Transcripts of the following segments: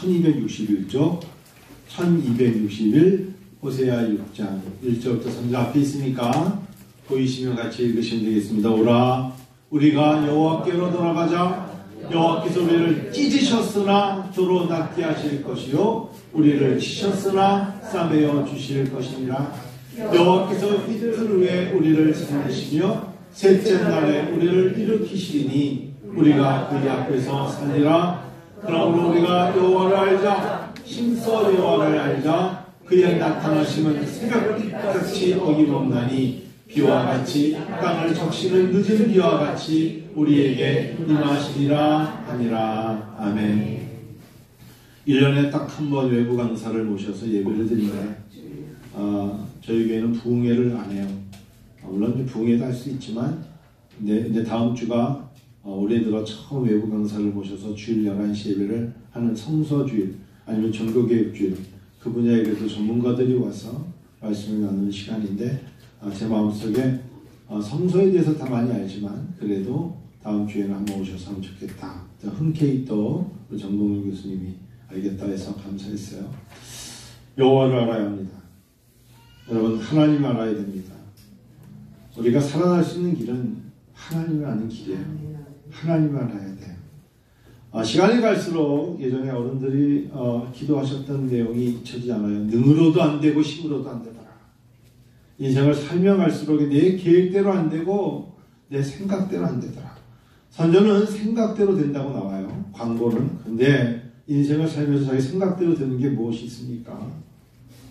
1261쪽 1261 호세아 6장 1절부터 3절 앞에 있으니까 보이시면 같이 읽으시면 되겠습니다. 오라 우리가 여호와께로 돌아가자. 여호와께서 우리를 찢으셨으나 도로 낫게 하실 것이요 우리를 치셨으나 싸매어 주실 것이니라. 여호와께서 이틀 후에 우리를 살리시며 셋째 날에 우리를 일으키시리니 우리가 그의 앞에서 살리라. 그러므로 우리가 여호와를 알자. 힘써 여호와를 알자. 그의 나타나심은 새벽빛같이 어김없나니 비와 같이 땅을 적시는 늦은 비와 같이 우리에게 임하시리라 하니라. 아멘. 1년에 딱 한 번 외부 강사를 모셔서 예배를 드리는데 저희 교회는 부흥회를 안 해요. 물론 부흥회도 할 수 있지만 이제 다음 주가 올해 들어 처음 외부 강사를 모셔서 주일 11시 예배를 하는 성서주일 아니면 전도개혁주일 그 분야에 그래도 전문가들이 와서 말씀을 나누는 시간인데 제 마음속에 성서에 대해서 다 많이 알지만 그래도 다음 주에는 한번 오셔서 하면 좋겠다. 흔쾌히 또 정동훈 교수님이 알겠다 해서 감사했어요. 여호와를 알아야 합니다. 여러분 하나님 알아야 됩니다. 우리가 살아날 수 있는 길은 하나님을 아는 길이에요. 하나님을 알아야 돼요. 시간이 갈수록 예전에 어른들이 기도하셨던 내용이 잊혀지지 않아요. 능으로도 안 되고 힘으로도 안 되더라. 인생을 살며 갈수록 내 계획대로 안 되고 내 생각대로 안 되더라. 선전은 생각대로 된다고 나와요. 광고는. 근데 인생을 살면서 자기 생각대로 되는 게 무엇이 있습니까?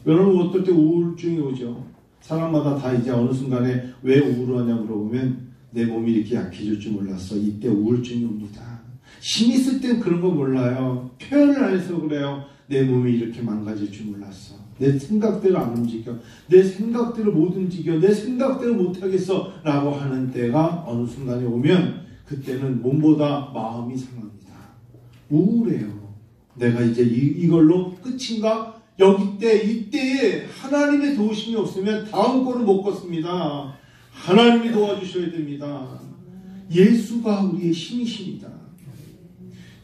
여러분 어떨 때 우울증이 오죠. 사람마다 다 이제 어느 순간에 왜 우울하냐 물어보면 내 몸이 이렇게 약해질 줄 몰랐어. 이때 우울증이 옵니다. 힘이 있을 땐 그런 거 몰라요. 표현을 안 해서 그래요. 내 몸이 이렇게 망가질 줄 몰랐어. 내 생각대로 안 움직여. 내 생각대로 못 움직여. 내 생각대로 못하겠어. 라고 하는 때가 어느 순간에 오면 그때는 몸보다 마음이 상합니다. 우울해요. 내가 이제 이걸로 끝인가? 이때에 하나님의 도우심이 없으면 다음 거는 못 걷습니다. 하나님이 도와주셔야 됩니다. 예수가 우리의 힘이십니다.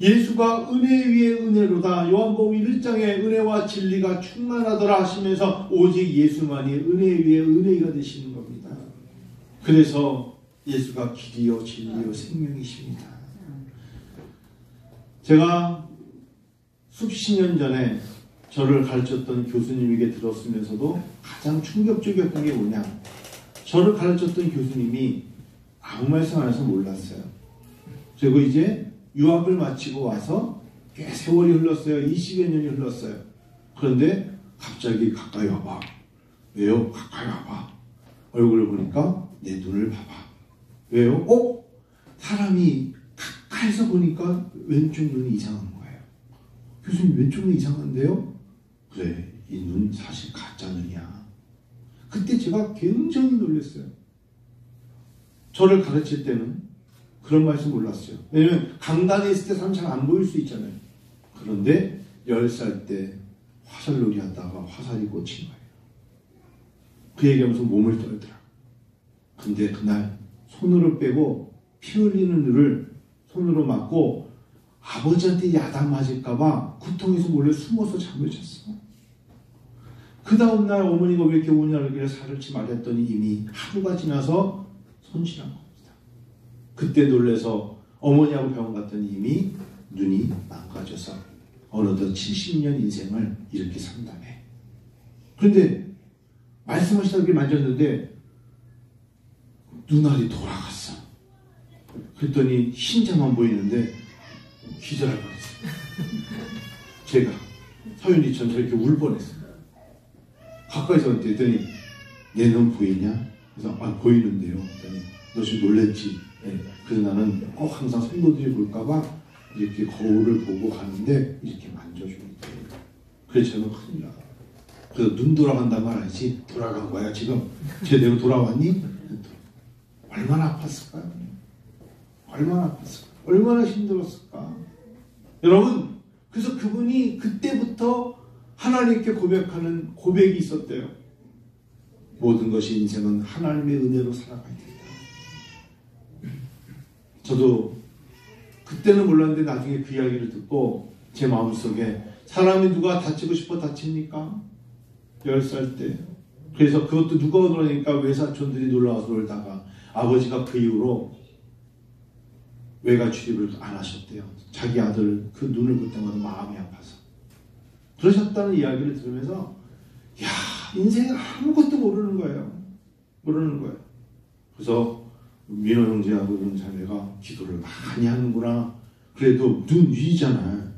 예수가 은혜 위에 은혜로다. 요한복음 1장에 은혜와 진리가 충만하더라 하시면서 오직 예수만이 은혜 위에 은혜가 되시는 겁니다. 그래서 예수가 길이요 진리요 생명이십니다. 제가 수십 년 전에 저를 가르쳤던 교수님에게 들었으면서도 가장 충격적이었던 게 뭐냐. 저를 가르쳤던 교수님이 아무 말씀 안 해서 몰랐어요. 그리고 이제 유학을 마치고 와서 꽤 세월이 흘렀어요. 20여 년이 흘렀어요. 그런데 갑자기 가까이 와봐. 왜요? 가까이 와봐. 얼굴을 보니까 내 눈을 봐봐. 왜요? 사람이 가까이서 보니까 왼쪽 눈이 이상한 거예요. 교수님 왼쪽 눈이 이상한데요? 그래, 이 눈 사실 가짜 눈이야. 그때 제가 굉장히 놀랐어요. 저를 가르칠 때는 그런 말씀 몰랐어요. 왜냐면 강단에 있을 때 사람 잘 안 보일 수 있잖아요. 그런데 10살 때 화살놀이 하다가 화살이 꽂힌 거예요. 그 얘기하면서 몸을 떨더라. 근데 그날 손으로 빼고 피 흘리는 눈을 손으로 막고 아버지한테 야단 맞을까봐 구통에서 몰래 숨어서 잠을 잤어. 그 다음날 어머니가 왜 이렇게 우냐를 그래 살을지 말했더니 이미 하루가 지나서 손실한 겁니다. 그때 놀래서 어머니하고 병원 갔더니 이미 눈이 망가져서 어느덧 70년 인생을 이렇게 산다며. 그런데 말씀하시다가 만졌는데 눈알이 돌아갔어. 그랬더니 흰자만 보이는데 기절할 뻔했어요. 제가 서윤이처럼 저렇게 울 뻔했어요. 가까이서 왔더니 내 눈 보이냐? 그래서 보이는데요. 그랬더니 너 지금 놀랬지? 네. 그래서 나는 꼭 항상 성도들이 볼까봐 이렇게 거울을 보고 가는데 이렇게 만져줍니다. 그래서 저는 큰일 나. 그래서 눈 돌아간단 말 알지? 돌아간 거야 지금. 제대로 돌아왔니? 얼마나 아팠을까요? 얼마나 아팠을까? 얼마나 힘들었을까? 여러분, 그래서 그분이 그때부터 하나님께 고백하는 고백이 있었대요. 모든 것이 인생은 하나님의 은혜로 살아가야 된다. 저도 그때는 몰랐는데 나중에 그 이야기를 듣고 제 마음속에 사람이 누가 다치고 싶어 다칩니까? 10살 때. 그래서 그것도 누가 그러니까 외사촌들이 놀러와서 놀다가 아버지가 그 이후로 외가 출입을 안 하셨대요. 자기 아들 그 눈을 볼 때마다 마음이 아파서. 그러셨다는 이야기를 들으면서 야, 인생에 아무것도 모르는 거예요. 모르는 거예요. 그래서 민호 형제하고 이런 자매가 기도를 많이 하는구나. 그래도 눈 위잖아요.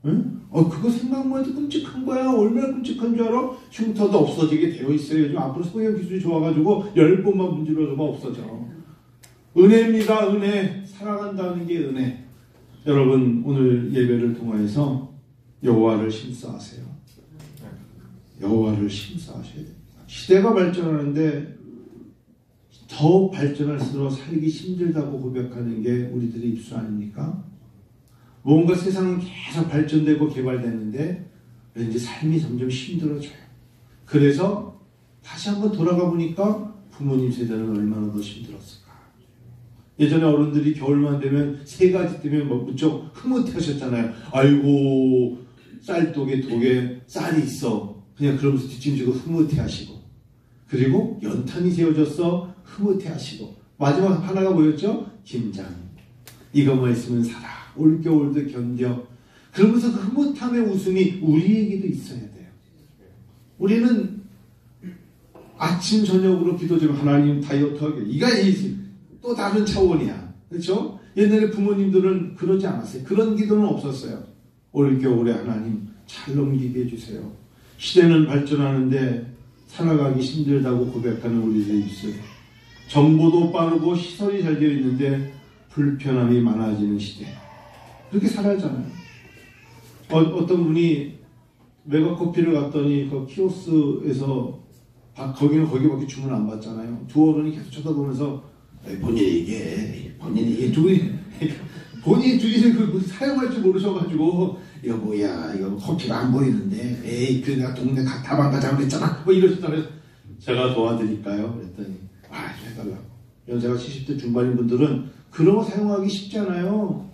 응? 그거 생각만 해도 끔찍한 거야. 얼마나 끔찍한 줄 알아? 흉터도 없어지게 되어 있어요. 요즘 앞으로 성형 기술이 좋아가지고 10번만 문질러줘봐 없어져. 은혜입니다. 은혜. 살아간다는 게 은혜. 여러분 오늘 예배를 통해서 여호와를 심사하세요. 여호와를 심사하셔야 됩니다. 시대가 발전하는데 더 발전할수록 살기 힘들다고 고백하는 게 우리들의 입술 아닙니까? 뭔가 세상은 계속 발전되고 개발됐는데 왠지 삶이 점점 힘들어져요. 그래서 다시 한번 돌아가 보니까 부모님 세대는 얼마나 더 힘들었을까. 예전에 어른들이 겨울만 되면 3가지 때문에 무척 흐뭇해하셨잖아요. 아이고 쌀독에 쌀이 있어. 그냥 그러면서 뒷짐지고 흐뭇해하시고, 그리고 연탄이 세워졌어 흐뭇해하시고, 마지막 하나가 뭐였죠? 김장. 이거만 있으면 살아. 올겨울도 견뎌. 그러면서 그 흐뭇함의 웃음이 우리에게도 있어야 돼요. 우리는 아침 저녁으로 기도드리면 하나님 다이어트하게, 이가 또 다른 차원이야. 그렇죠? 옛날에 부모님들은 그러지 않았어요. 그런 기도는 없었어요. 올겨울에 하나님 잘 넘기게 해주세요. 시대는 발전하는데 살아가기 힘들다고 고백하는 우리의 입술. 정보도 빠르고 시설이 잘 되어 있는데 불편함이 많아지는 시대. 그렇게 살아잖아요. 어떤 분이 메가커피를 갔더니 그 키오스에서 거기밖에 주문 안 받잖아요. 두 어른이 계속 쳐다보면서 본인이 둘이서 그 사용할 줄 모르셔가지고 이거 뭐야, 이거 커피가 안 보이는데, 에이 그 내가 동네 다방 가자고 그랬잖아, 뭐 이러시더라고요. 제가 도와드릴까요? 그랬더니 좀 해달라고. 연세가 70대 중반인 분들은 그런 거 사용하기 쉽잖아요.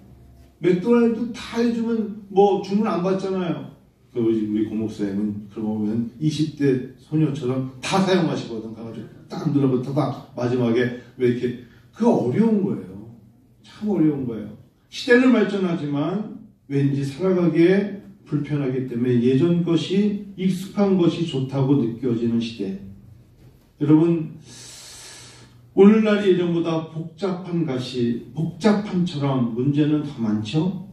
맥도날드 다 해주면 뭐 주문 안 받잖아요. 우리 고목사님은 그런 거 보면 20대 소녀처럼 다 사용하시거든. 가가지고 딱 눌러붙어봐. 마지막에 왜 이렇게, 그거 어려운 거예요. 참 어려운 거예요. 시대는 발전하지만 왠지 살아가기에 불편하기 때문에 예전 것이, 익숙한 것이 좋다고 느껴지는 시대. 여러분, 오늘날이 예전보다 복잡함처럼 문제는 더 많죠?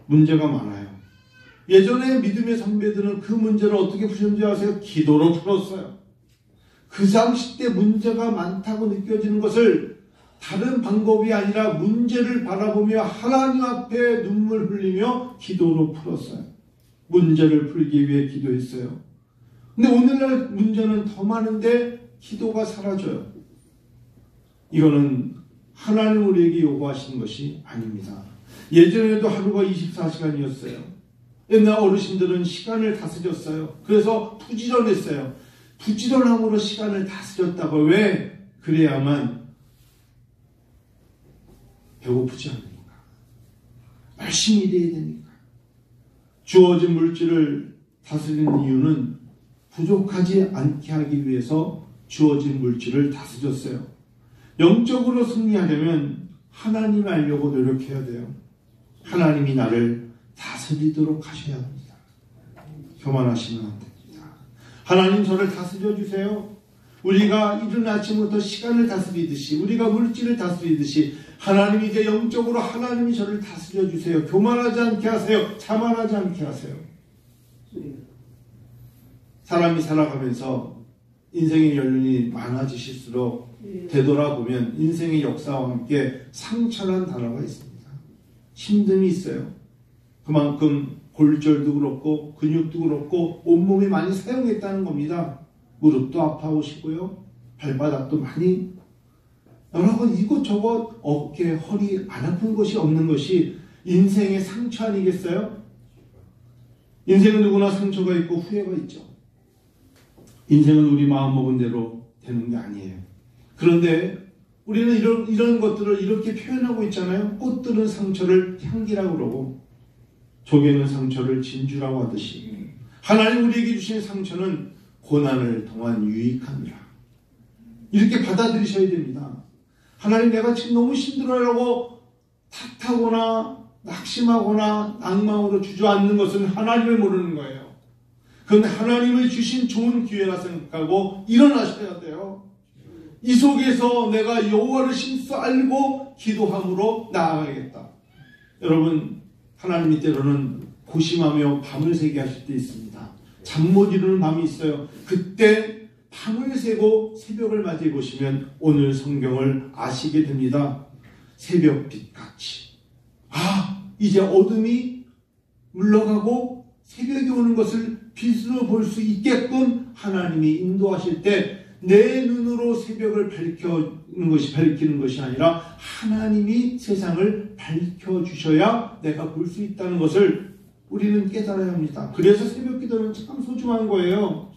문제가 많아요. 예전에 믿음의 선배들은 그 문제를 어떻게 푸셨는지 아세요? 기도로 풀었어요. 그 당시 때 문제가 많다고 느껴지는 것을 다른 방법이 아니라 문제를 바라보며 하나님 앞에 눈물 흘리며 기도로 풀었어요. 문제를 풀기 위해 기도했어요. 근데 오늘날 문제는 더 많은데 기도가 사라져요. 이거는 하나님 우리에게 요구하시는 것이 아닙니다. 예전에도 하루가 24시간이었어요. 옛날 어르신들은 시간을 다스렸어요. 그래서 부지런했어요. 부지런함으로 시간을 다스렸다고. 왜? 그래야만 배고프지 않으니까. 열심히 일해야 되니까. 주어진 물질을 다스리는 이유는 부족하지 않게 하기 위해서 주어진 물질을 다스렸어요. 영적으로 승리하려면 하나님을 알려고 노력해야 돼요. 하나님이 나를 다스리도록 하셔야 합니다. 교만하시면 안 됩니다. 하나님 저를 다스려 주세요. 우리가 이른 아침부터 시간을 다스리듯이, 우리가 물질을 다스리듯이 하나님이 이제 영적으로 하나님이 저를 다스려 주세요. 교만하지 않게 하세요. 자만하지 않게 하세요. 사람이 살아가면서 인생의 연륜이 많아지실수록 되돌아보면 인생의 역사와 함께 상처란 단어가 있습니다. 힘듦이 있어요. 그만큼 골절도 그렇고 근육도 그렇고 온몸이 많이 사용했다는 겁니다. 무릎도 아파오시고요. 발바닥도 많이, 여러분 이것저것 어깨, 허리 안 아픈 것이 없는 것이 인생의 상처 아니겠어요? 인생은 누구나 상처가 있고 후회가 있죠. 인생은 우리 마음먹은 대로 되는 게 아니에요. 그런데 우리는 이런 것들을 이렇게 표현하고 있잖아요. 꽃들은 상처를 향기라고 그러고, 조개는 상처를 진주라고 하듯이 하나님 우리에게 주신 상처는 고난을 통한 유익함이라. 이렇게 받아들이셔야 됩니다. 하나님 내가 지금 너무 힘들어라고 탓하거나 낙심하거나 낭망으로 주저앉는 것은 하나님을 모르는 거예요. 그건 하나님을 주신 좋은 기회라 생각하고 일어나셔야 돼요. 이 속에서 내가 여호와를 심써 알고 기도함으로 나아가야겠다. 여러분, 하나님이 때로는 고심하며 밤을 새게 하실 때 있습니다. 잠 못 이루는 밤이 있어요. 그때 밤을 새고 새벽을 맞이해 보시면 오늘 성경을 아시게 됩니다. 새벽빛같이. 이제 어둠이 물러가고 새벽이 오는 것을 빛으로 볼 수 있게끔 하나님이 인도하실 때 내 눈으로 새벽을 밝히는 것이 아니라 하나님이 세상을 밝혀주셔야 내가 볼 수 있다는 것을 우리는 깨달아야 합니다. 그래서 새벽 기도는 참 소중한 거예요.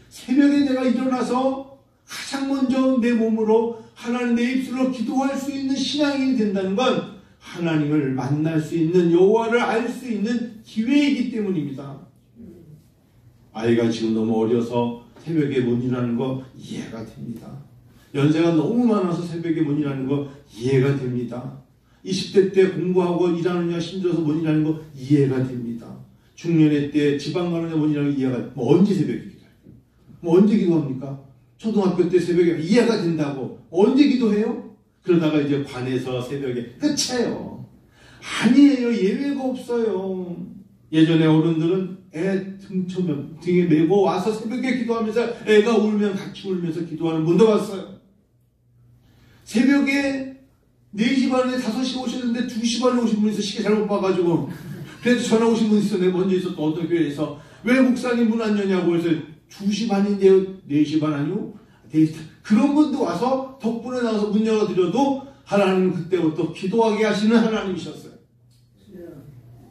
새벽에 내가 일어나서 가장 먼저 내 몸으로 하나님 내 입술로 기도할 수 있는 신앙이 된다는 건 하나님을 만날 수 있는 여호와를 알 수 있는 기회이기 때문입니다. 아이가 지금 너무 어려서 새벽에 못 일하는 거 이해가 됩니다. 연세가 너무 많아서 새벽에 못 일하는 거 이해가 됩니다. 20대 때 공부하고 일하느냐 힘들어서 못 일하는 거 이해가 됩니다. 중년의 때 지방 가느냐 못 일하는 거 이해가. 언제 새벽에 기도해요? 언제 기도합니까? 초등학교 때 새벽에 이해가 된다고 언제 기도해요? 그러다가 이제 관에서 새벽에 끝이에요. 아니에요. 예외가 없어요. 예전에 어른들은 애 등에 메고 와서 새벽에 기도하면서 애가 울면 같이 울면서 기도하는 분도 봤어요. 새벽에 4시 반에 5시 오셨는데 2시 반에 오신 분이 있어. 시계 잘못 봐가지고. 그래서 전화 오신 분이 있어. 내가 먼저 있었던 어떤 교회에서 왜 목사님 문 안 여냐고 해서 2시 반인데요. 4시 반 아니요? 그런 분도 와서 덕분에 나와서 문 열어드려도 하나님은 그때부터 기도하게 하시는 하나님이셨어요.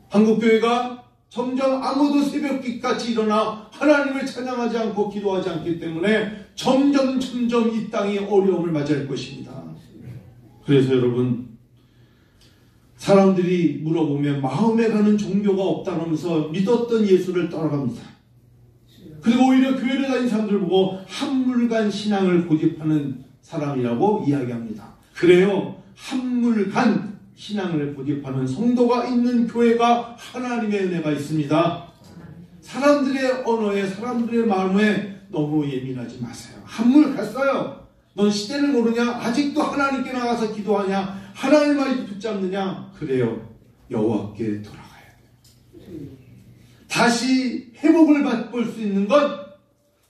한국교회가 점점 아무도 새벽빛같이 일어나 하나님을 찬양하지 않고 기도하지 않기 때문에 점점 이 땅이 어려움을 맞이할 것입니다. 그래서 여러분, 사람들이 물어보면 마음에 가는 종교가 없다면서 믿었던 예수를 떠나갑니다. 그리고 오히려 교회를 다닌 사람들 보고 한물간 신앙을 고집하는 사람이라고 이야기합니다. 그래요. 한물간 신앙을 고집하는 성도가 있는 교회가 하나님의 은혜가 있습니다. 사람들의 언어에 사람들의 마음에 너무 예민하지 마세요. 한물 갔어요. 넌 시대를 모르냐? 아직도 하나님께 나가서 기도하냐? 하나님 말이 붙잡느냐? 그래요. 여호와께 돌아가야 돼요. 다시 회복을 맛볼 수 있는 건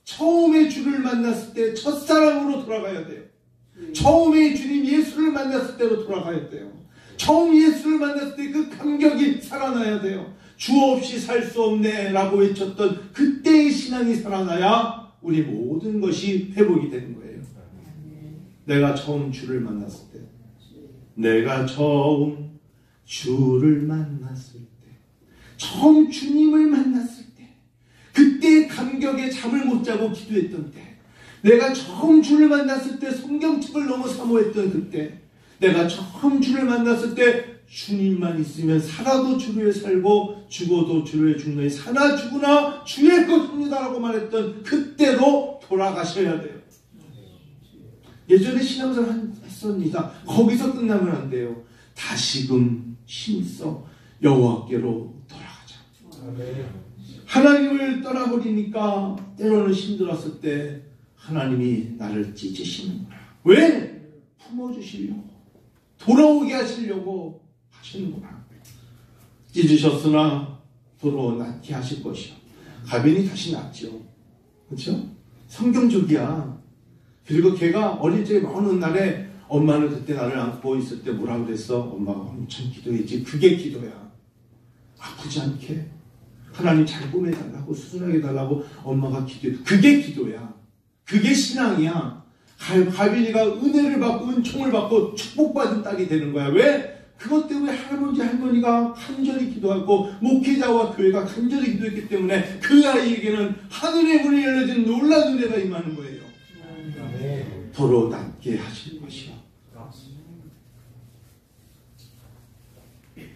처음에 주를 만났을 때 첫사랑으로 돌아가야 돼요. 처음에 주님 예수를 만났을 때로 돌아가야 돼요. 처음 예수를 만났을 때 그 감격이 살아나야 돼요. 주 없이 살 수 없네 라고 외쳤던 그때의 신앙이 살아나야 우리 모든 것이 회복이 되는 거예요. 내가 처음 주를 만났을 때, 내가 처음 주를 만났을 때, 처음 주님을 만났을 때, 그때 감격에 잠을 못 자고 기도했던 때, 내가 처음 주를 만났을 때 성경책을 너무 사모했던 그때, 내가 처음 주를 만났을 때 주님만 있으면 살아도 주를 위해 살고 죽어도 주를 위해 죽느니 사나 죽으나 주의 것입니다 라고 말했던 그때로 돌아가셔야 돼요. 예전에 신앙생활 했습니다. 거기서 끝나면 안 돼요. 다시금 힘써 여호와께로 돌아가자. 하나님을 떠나버리니까 때로는 힘들었을 때 하나님이 나를 찢으시는구나. 왜? 품어주시려고, 돌아오게 하시려고 하시는구나. 찢으셨으나 도로 낫게 하실 것이요. 가변이 다시 낫죠. 그렇죠? 성경적이야. 그리고 걔가 어릴 적에 먼 훗날에 엄마는 그때 나를 안고 있을 때 뭐라 그랬어? 엄마가 엄청 기도했지. 그게 기도야. 아프지 않게 하나님 잘 보내달라고, 수술하게 해달라고 엄마가 기도해. 그게 기도야. 그게 신앙이야. 가빈이가 은혜를 받고 은총을 받고 축복받은 딸이 되는 거야. 왜? 그것 때문에 할머니가 간절히 기도하고 목회자와 교회가 간절히 기도했기 때문에 그 아이에게는 하늘의 문이 열려진 놀라운 은혜가 임하는 거예요. 도로 낫게 하실 것이요.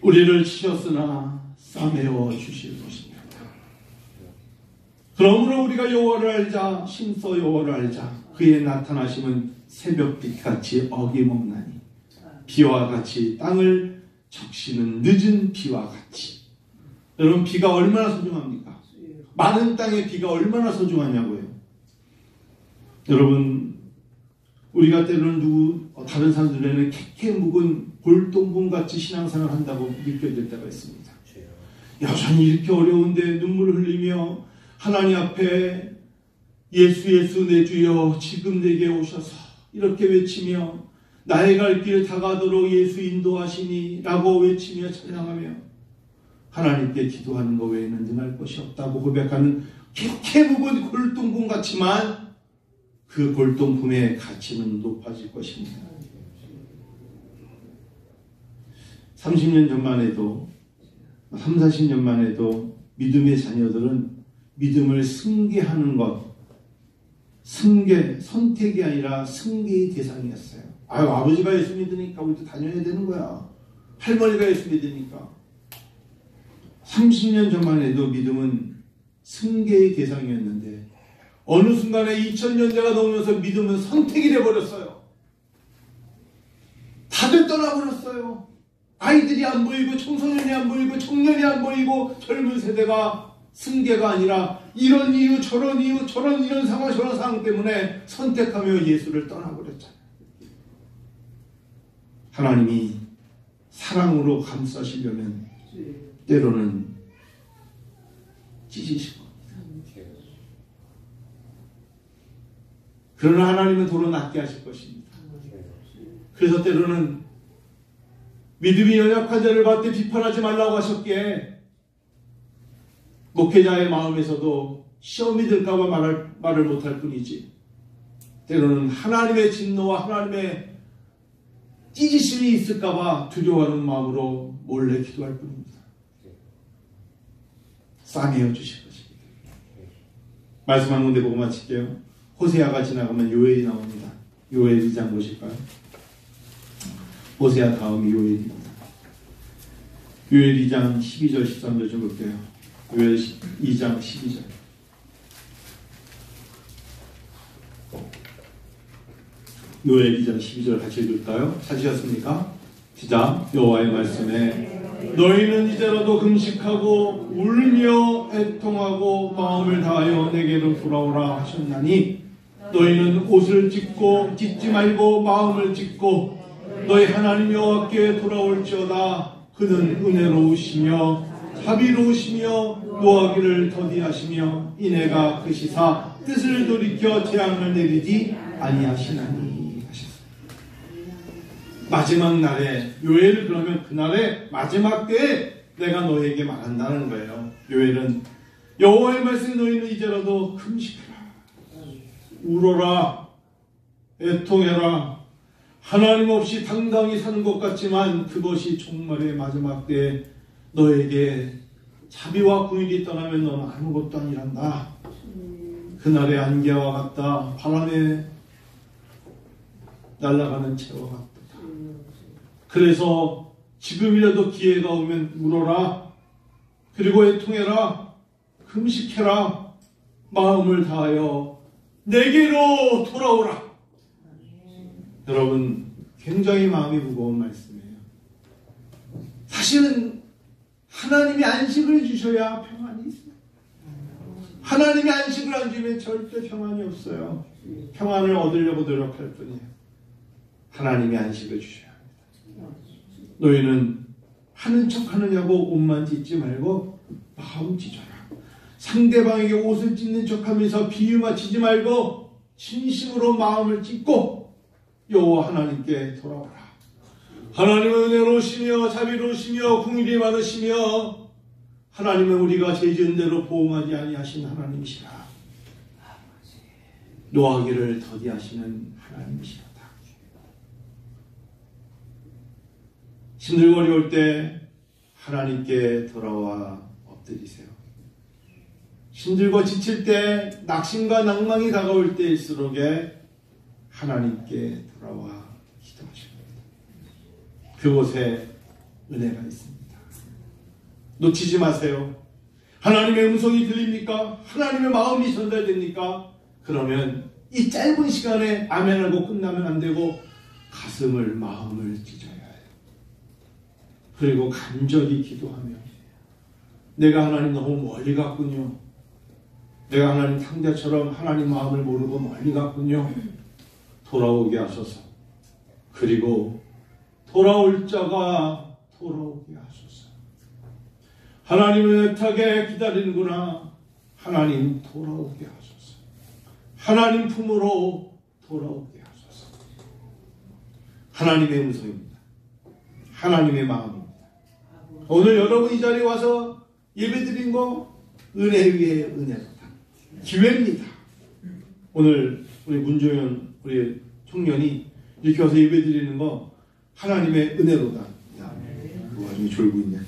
우리를 치셨으나 싸매어 주실 것입니다. 그러므로 우리가 여호와를 알자, 심서 여호와를 알자. 그의 나타나심은 새벽빛같이 어김없나니 비와 같이 땅을 적시는 늦은 비와 같이. 여러분, 비가 얼마나 소중합니까? 많은 땅에 비가 얼마나 소중하냐고요. 여러분, 우리가 때로는 다른 사람들에는 캐캐 묵은 골동품같이 신앙생활을 한다고 느껴질 때가 있습니다. 여전히 이렇게 어려운데 눈물을 흘리며 하나님 앞에 예수 내 주여 지금 내게 오셔서 이렇게 외치며 나의 갈 길 다가도록 예수 인도하시니 라고 외치며 찬양하며 하나님께 기도하는 것 외에는 능할 것이 없다고 고백하는 캐캐 묵은 골동품 같지만 그 골동품의 가치는 높아질 것입니다. 30년 전만 해도 40년만 해도 믿음의 자녀들은 믿음을 승계하는 것, 선택이 아니라 승계의 대상이었어요. 아버지가 예수 믿으니까 우리도 다녀야 되는 거야. 할머니가 예수 믿으니까. 30년 전만 해도 믿음은 승계의 대상이었는데 어느 순간에 2000년대가 넘으면서 믿음은 선택이 돼버렸어요. 다들 떠나버렸어요. 아이들이 안 보이고 청소년이 안 보이고 청년이 안 보이고 젊은 세대가 승계가 아니라 이런 이유 저런 이유 이런 상황 저런 상황 때문에 선택하며 예수를 떠나버렸잖아요. 하나님이 사랑으로 감싸시려면 때로는 찢으실 겁니다. 그러나 하나님은 도로 낫게 하실 것입니다. 그래서 때로는 믿음이 연약한 자를 봤을 때 비판하지 말라고 하셨기에 목회자의 마음에서도 시험이 들까봐 말을 못할 뿐이지 때로는 하나님의 진노와 하나님의 찢으심이 있을까봐 두려워하는 마음으로 몰래 기도할 뿐입니다. 싸매어 주실 것입니다. 말씀 한 군데 보고 마칠게요. 호세아가 지나가면 요엘이 나옵니다. 요엘 2장 보실까요? 호세아 다음이 요엘입니다. 요엘 2장 12절 13절 좀 볼게요. 요엘 2장 12절. 요엘 2장 12절 같이 읽을까요? 찾으셨습니까? 시작. 여호와의 말씀에 너희는 이제라도 금식하고 울며 애통하고 마음을 다하여 내게로 돌아오라 하셨나니 너희는 옷을 찢지 말고 마음을 찢고 너희 하나님 여호와께 돌아올지어다. 그는 은혜로우시며 자비로우시며 노하기를 더디하시며 이내가 크시사 뜻을 돌이켜 재앙을 내리지 아니하시나니 하셨습니다. 마지막 날에 요엘을 그러면 그날의 마지막 때에 내가 너에게 말한다는 거예요. 요엘은 여호와의 말씀에 너희는 이제라도 금식해라, 울어라, 애통해라. 하나님 없이 당당히 사는 것 같지만 그것이 종말의 마지막 때에 너에게 자비와 공의를 떠나면 너는 아무것도 아니란다. 그날의 안개와 같다. 바람에 날아가는 채와 같다. 그래서 지금이라도 기회가 오면 울어라. 그리고 애통해라. 금식해라. 마음을 다하여 내게로 돌아오라. 여러분, 굉장히 마음이 무거운 말씀이에요. 사실은 하나님이 안식을 주셔야 평안이 있어요. 하나님이 안식을 안 주면 절대 평안이 없어요. 평안을 얻으려고 노력할 뿐이에요. 하나님이 안식을 주셔야 합니다. 너희는 하는 척 하느냐고 옷만 찢지 말고 마음 찢어라. 상대방에게 옷을 찢는 척 하면서 비유 맞추지 말고 진심으로 마음을 찢고 여호와 하나님께 돌아오라. 하나님은 은혜로우시며 자비로우시며 긍휼이 많으시며 하나님은 우리가 죄 지은 대로 보응하지 아니하신 하나님이시라. 노하기를 더디하시는 하나님이시로다. 힘들고 어려울 때 하나님께 돌아와 엎드리세요. 힘들고 지칠 때 낙심과 낭망이 다가올 때일수록에 하나님께 돌아와 기도하십니다. 그곳에 은혜가 있습니다. 놓치지 마세요. 하나님의 음성이 들립니까? 하나님의 마음이 전달됩니까? 그러면 이 짧은 시간에 아멘하고 끝나면 안 되고 가슴을, 마음을 찢어야 해요. 그리고 간절히 기도하며 내가 하나님 너무 멀리 갔군요. 내가 하나님 탕자처럼 하나님 마음을 모르고 멀리 갔군요. 돌아오게 하소서. 그리고 돌아올 자가 돌아오게 하소서. 하나님을 애타게 기다리는구나. 하나님 돌아오게 하소서. 하나님 품으로 돌아오게 하소서. 하나님의 음성입니다. 하나님의 마음입니다. 오늘 여러분 이 자리에 와서 예배드린 거 은혜 위에 은혜다. 기회입니다. 오늘 우리 문종현 우리 청년이 이렇게 와서 예배드리는 거 하나님의 은혜로다. 야, 그 와중에 졸고 있네.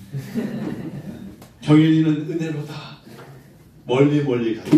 정현이는 은혜로다. 멀리 멀리 가다.